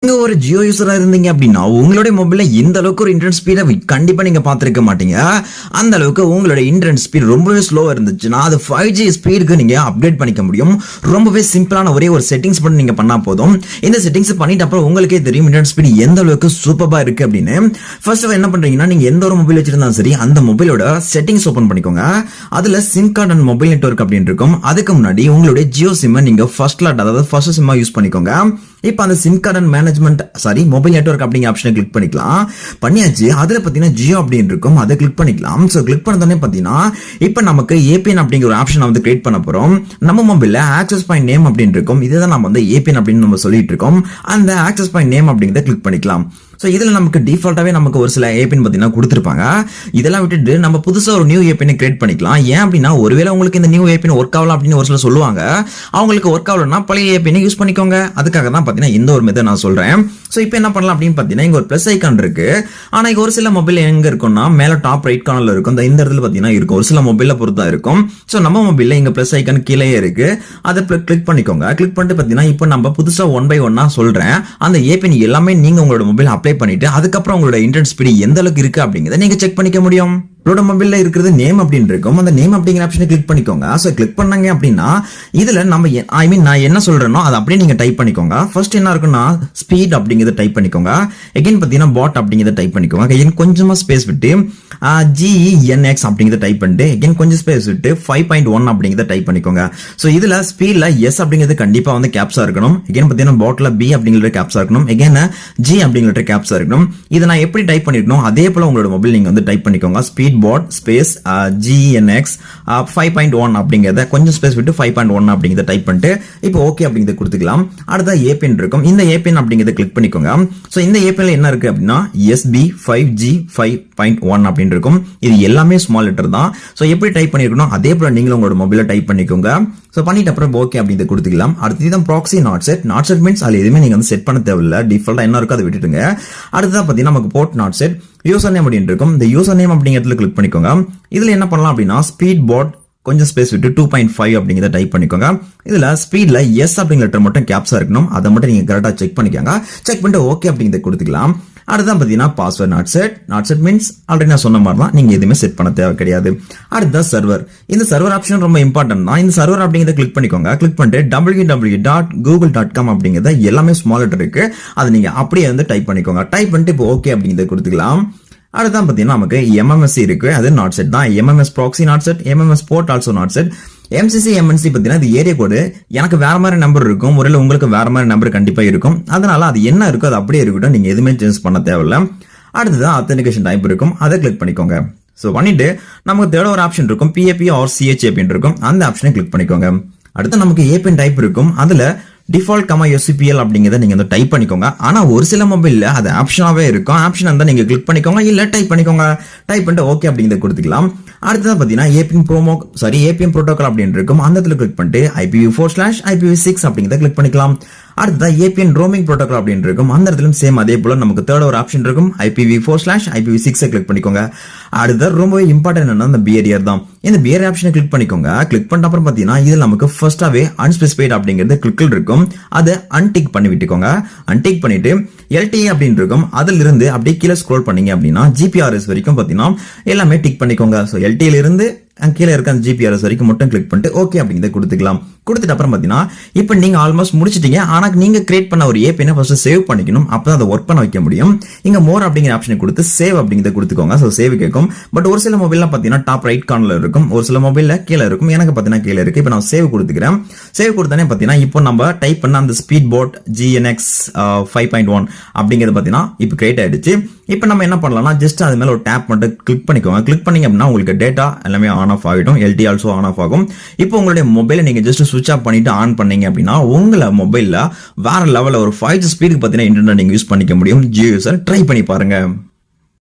நீங்க ஒரு ஜியோ யூசரா இருந்தீங்க அப்படின்னா உங்களுடைய மொபைல்ல இந்த அளவுக்கு ஒரு இன்டர்நெட் ஸ்பீடை கண்டிப்பா நீங்க பார்த்திருக்க மாட்டீங்க. அந்த அளவுக்கு உங்களுடைய இன்டர்நெட் ஸ்பீட் ரொம்பவே ஸ்லோவா இருந்துச்சுன்னா அது 5G ஸ்பீடுக்கு நீங்க அப்டேட் பண்ணிக்க முடியும். ரொம்பவே சிம்பிளான ஒரே ஒரு செட்டிங்ஸ் பண்ணி நீங்க பண்ணா போதும். இந்த செட்டிங்ஸ் பண்ணிட்டு அப்புறம் உங்களுக்கே தெரியும் இன்டர்நெட் ஸ்பீட் எந்த அளவுக்கு சூப்பரா இருக்கு அப்படின்னு. ஃபர்ஸ்ட் என்ன பண்றீங்கன்னா, நீங்க எந்த ஒரு மொபைல் வச்சிருந்தாலும் சரி அந்த மொபைலோட செட்டிங்ஸ் ஓபன் பண்ணிக்கோங்க. அதுல sim card and mobile network அப்படின்னு இருக்கும். அதுக்கு முன்னாடி உங்களுடைய ஜியோ சிம் நீங்க ஃபர்ஸ்ட் சிம்மா யூஸ் பண்ணிக்கோங்க. இப்ப அந்த sim card and management mobile network அப்படிங்கிற ஆப்ஷனை கிளிக் பண்ணிக்கலாம். பண்ணியாச்சு. அதுல பாத்தீங்கன்னா ஜியோ அப்படின்னு இருக்கும், அதை கிளிக் பண்ணிக்கலாம். சோ கிளிக் பண்ணதோடனே பாத்தீங்கன்னா இப்ப நமக்கு ஏபிஎன் அப்படிங்கிற ஒரு ஆப்ஷனை வந்து கிரியேட் பண்ண போறோம். நம்ம மொபைல்ல ஆக்சஸ் பாயிண்ட் நேம் அப்படின்னு இருக்கும். இதுதான் நம்ம வந்து ஏபிஎன் அப்படின்னு நம்ம சொல்லிட்டு இருக்கோம். அந்த ஆக்சஸ் பாயிண்ட் நேம் அப்படிங்கறத கிளிக் பண்ணிக்கலாம். சோ இதுல நமக்கு டிஃபால்ட்டாவே நமக்கு ஒரு சில ஏபிஎன் பாத்தீங்கன்னா கொடுத்திருப்பாங்க. இதெல்லாம் விட்டுட்டு நம்ம புதுசா ஒரு நியூ ஏபிஎன் கிரியேட் பண்ணிக்கலாம். ஏன் அப்படின்னா ஒருவேளை உங்களுக்கு இந்த நியூ ஏபிஎன் ஒர்க் ஆகலாம் அப்படின்னு ஒரு சில சொல்லுவாங்க. அவங்களுக்கு ஒர்க் ஆகலன்னா பழைய ஏபிஎன் யூஸ் பண்ணிக்கோங்க. அதுக்காக தான் பாத்தீங்கன்னா இந்த ஒரு மெத்தட் நான் சொல்றேன். சோ இப்போ என்ன பண்ணலாம் அப்படின்னு பாத்தீங்கன்னா இங்க ஒரு பிளஸ் ஐகான் இருக்கு. ஆனா இங்க ஒரு சில மொபைல் எங்க இருக்கும்னா மேல டாப் ரைட் கார்னர்ல இருக்கும். இந்த இடத்துல பாத்தீங்கன்னா இருக்கும். ஒரு சில மொபைல்ல பொறுத்தா இருக்கும். சோ நம்ம மொபைல்ல இங்க பிளஸ் ஐகான் கீழே இருக்கு. அதை கிளிக் பண்ணிக்கோங்க. கிளிக் பண்ணிட்டு பாத்தீங்கன்னா இப்போ நம்ம புதுசா 1 by 1 சொல்றேன். அந்த ஏபிஎன் எல்லாமே நீங்க உங்களோட மொபைல் அப்ளை பண்ணிட்டு அதுக்கப்புறம் உங்களோட இன்டர்நெட் ஸ்பீடு எந்த அளவுக்கு இருக்கு அப்படிங்கறத நீங்க செக் பண்ணிக்க முடியும். உங்களோட மொபைல்ல இருக்கிறது நேம் அப்படின்னு இருக்கும். அந்த நேம் அப்படிங்கிற ஆப்ஷனை கிளிக் பண்ணிக்கோங்க. சோ கிளிக் பண்ணாங்க அப்படின்னா இதுல நம்ம நான் என்ன சொல்றேனோ அதை அப்படியே நீங்க டைப் பண்ணிக்கோங்க. ஃபர்ஸ்ட் என்ன இருக்குன்னா ஸ்பீட் அப்படிங்கறத டைப் பண்ணிக்கோங்க. அகைன் பாத்தீங்கன்னா பாட் அப்படிங்கறத டைப் பண்ணிக்கோங்க. அகைன் கொஞ்சமா ஸ்பேஸ் விட்டு GENX அப்படிங்கறத டைப் பண்ணிட்டு அகைன் கொஞ்சம் ஸ்பேஸ் விட்டு 5.1 அப்படிங்கறத டைப் பண்ணிக்கோங்க. சோ இதுல ஸ்பீட்ல S அப்படிங்கிறது கண்டிப்பா வந்து கேப்ஸா இருக்கணும். அகைன் பாத்தீங்கன்னா பாட்ல B அப்படிங்கறது கேப்ஸா இருக்கணும். அகைன் G அப்படிங்கறது கேப்ஸா இருக்கணும். இதை நான் எப்படி டைப் பண்ணிருக்கணும் அதே போல உங்களோட மொபைல் நீங்க வந்து டைப் பண்ணிக்கோங்க. ஸ்பீட் பாட் ஸ்பேஸ் GENX 5.1 அப்படிங்கறத கொஞ்சம் ஸ்பேஸ் விட்டு 5.1 அப்படிங்கறத டைப் பண்ணிட்டு இப்போ ஓகே அப்படிங்கறத கொடுத்துக்கலாம். அடுத்த ஏபிஎன் இருக்கும். இந்த ஏபிஎன் அப்படிங்கறத கிளிக் பண்ணிக்கோங்க. சோ இந்த ஏபிஎன்ல என்ன இருக்கு அப்படின்னா SB5G 5.1 அப்படின்னு இருக்கும். இது எல்லாமே ஸ்மால் லெட்டர் தான். சோ எப்படி டைப் பண்ணிருக்கணும் அதே போல நீங்களும் உங்களோட மொபைல டைப் பண்ணிக்கோங்க. சோ பண்ணிட்டு அப்புறம் ஓகே அப்படிங்கறத கொடுத்துக்கலாம். அடுத்து தான் ப்ராக்ஸி நாட் செட் மீன்ஸ் அதுல எதுவுமே நீங்க வந்து செட் பண்ண தேவையில்ல. டிஃபால்ட்டா என்ன இருக்கோ அதை விட்டுடுங்க. அடுத்ததா பாத்தீங்கன்னா நமக்கு port not set user name அப்படின்னு இருக்கும். இந்த யூசர் நேம் அப்படிங்கிறதுல கிளிக் பண்ணிக்கோங்க. இதுல என்ன பண்ணலாம் அப்படின்னா ஸ்பீட் பாட் கொஞ்சம் ஸ்பேஸ் விட்டு 2.5 அப்படிங்கறத டைப் பண்ணிக்கோங்க. இதுல ஸ்பீட்ல S அப்படிங்கிற லெட்டர் மட்டும் கேப்ஸா இருக்கணும். அதை மட்டும் நீங்க கரெக்டா செக் பண்ணிக்கோங்க. செக் பண்ணிட்டு ஓகே அப்படிங்கறத கொடுத்துக்கலாம். அடுத்ததான் பாத்தீங்கன்னா password not set means already நான் சொன்ன மாதிரி தான், நீங்க எதுவுமே செட் பண்ண தேவை கிடையாது. அடுத்ததான் சர்வர். இந்த சர்வர் ஆப்ஷன் ரொம்ப இம்பார்ட்டன்ட் தான். இந்த சர்வர் அப்படிங்கறத கிளிக் பண்ணிக்கோங்க. கிளிக் பண்ணிட்டு www.google.com அப்படிங்கறத எல்லாமே ஸ்மால் லெட்டர் இருக்கு. அதை நீங்க அப்படியே வந்து டைப் பண்ணிக்கோங்க. டைப் பண்ணிட்டு இப்போ ஓகே அப்படிங்கறத கொடுத்துக்கலாம். அடுத்ததான் பாத்தீங்கன்னா நமக்கு MMS இருக்கு. அது நாட் செட் தான். MMS proxy not set, MMS port also not set. MCC MNC பாத்தீங்கன்னா இது ஏரியா கோடு. எனக்கு வேற மாதிரி நம்பர் இருக்கும், ஒருவேளை உங்களுக்கு வேற மாதிரி நம்பர் கண்டிப்பா இருக்கும். அதனால அது என்ன இருக்கோ அது அப்படியே இருக்கட்டும். நீங்க எதுவுமே சேஞ்ச் பண்ண தேவையில்ல. அடுத்ததான் ஆத்தென்டிகேஷன் டைப் இருக்கும். அதை கிளிக் பண்ணிக்கோங்க. சோ பண்ணிட்டு நமக்கு தேர்ட் ஒரு ஆப்ஷன் இருக்கும் PAP ஆர் CH அப்படின்னு இருக்கும். அந்த ஆப்ஷனை கிளிக் பண்ணிக்கோங்க. அடுத்து நமக்கு ஏபிஎன் டைப் இருக்கும். அதுல டிஃபால்ட் SCPL அப்படிங்கறத நீங்க வந்து டைப் பண்ணிக்கோங்க. ஆனா ஒரு சில மொபைல்ல அது ஆப்ஷனாவே இருக்கும். ஆப்ஷன் இருந்தா நீங்க கிளிக் பண்ணிக்கோங்க, இல்ல டைப் பண்ணிக்கோங்க. டைப் பண்ணிட்டு ஓகே அப்படிங்கறத கொடுத்துக்கலாம். அடுத்ததான் பாத்தீங்கன்னா APM புரோட்டோகால் அப்படின்னு இருக்கும். அந்த இடத்துல கிளிக் பண்ணிட்டு IPv4/IPv6 அப்படிங்கறத கிளிக் பண்ணிக்கலாம். அடுத்ததா APN ரோமிங் புரோட்டோகால் அப்படின்னு இருக்கும். அந்த இடத்துல சேம் அதே போல நமக்கு தேர்ட் ஒரு ஆப்ஷன் இருக்கும். IPv4/IPv6 கிளிக் பண்ணிக்கோங்க. அடுத்த ரொம்ப இம்பார்ட்டன்ட் என்னன்னா இந்த பிஹேவியர் தான். இந்த பிஹேவியர் ஆப்ஷனை கிளிக் பண்ணிக்கோங்க. கிளிக் பண்ண அப்புறம் பாத்தீங்கன்னா இதுல நமக்கு ஃபர்ஸ்டாவே அன்ஸ்பெசிஃபைட் அப்படிங்கிறது கிளிக்கில் இருக்கும். அதை அன்டிக் பண்ணி விட்டுக்கோங்க. அன்டிக் பண்ணிட்டு LTE அப்படின்னு இருக்கும். அதுல இருந்து அப்படியே கீழே ஸ்க்ரோல் பண்ணீங்க அப்படின்னா GPRS வரைக்கும் பாத்தீங்கன்னா எல்லாமே டிக் பண்ணிக்கோங்க. சோ LTE ல இருந்து கீழே இருக்க அந்த GPRS வரைக்கும் மட்டும் கிளிக் பண்ணிட்டு ஓகே அப்படிங்கறத கொடுத்துக்கலாம். கொடுத்துட்டு அப்புறம் பாத்தீங்கன்னா இப்போ நீங்க ஆல்மோஸ்ட் முடிச்சிட்டீங்க. ஆனா நீங்க கிரியேட் பண்ண ஒரு ஏபிஎன் ஃபர்ஸ்ட் சேவ் பண்ணிக்கணும். அப்பதான் அதை ஒர்க் பண்ண வைக்க முடியும். இங்க மோர் அப்படிங்கிற ஆப்ஷனை கொடுத்து சேவ் அப்படிங்கறத கொடுத்துக்கோங்க. சோ சேவ் கேட்கும். பட் ஒரு சில மொபைல்ல பாத்தீங்கன்னா டாப் ரைட் கார்னர்ல இருக்கும், ஒரு சில மொபைல்ல கீழே இருக்கும். எனக்கு பாத்தீங்கன்னா கீழே இருக்கு. இப்போ நான் சேவ் கொடுத்துக்கிறேன். சேவ் கொடுத்தானே பாத்தீங்கன்னா இப்போ நம்ம டைப் பண்ண அந்த ஸ்பீட் போட் GNX 5.1 அப்படிங்கறது பாத்தீங்கன்னா இப்போ கிரியேட் ஆயிடுச்சு. இப்போ நம்ம என்ன பண்ணலாம்னா ஜஸ்ட் அது மேல ஒரு டேப் மட்டும் கிளிக் பண்ணிக்கோங்க. கிளிக் பண்ணீங்க அப்படின்னா உங்களுக்கு டேட்டா எல்லாமே ஆன் ஆஃப் ஆகிடும். LTE ஆல்சோ ஆன் ஆஃப் ஆகும். இப்போ உங்களுடைய மொபைலை நீங்க ஜஸ்ட் சுவிட்ச் ஆஃப் பண்ணிட்டு ஆன் பண்ணீங்க அப்படின்னா உங்களை மொபைல்ல வேற லெவல்ல ஒரு 5G ஸ்பீடுக்கு பாத்தீங்கன்னா இன்டர்நெட் நீங்க யூஸ் பண்ணிக்க முடியும். ஜியோ யூசர் ட்ரை பண்ணி பாருங்க.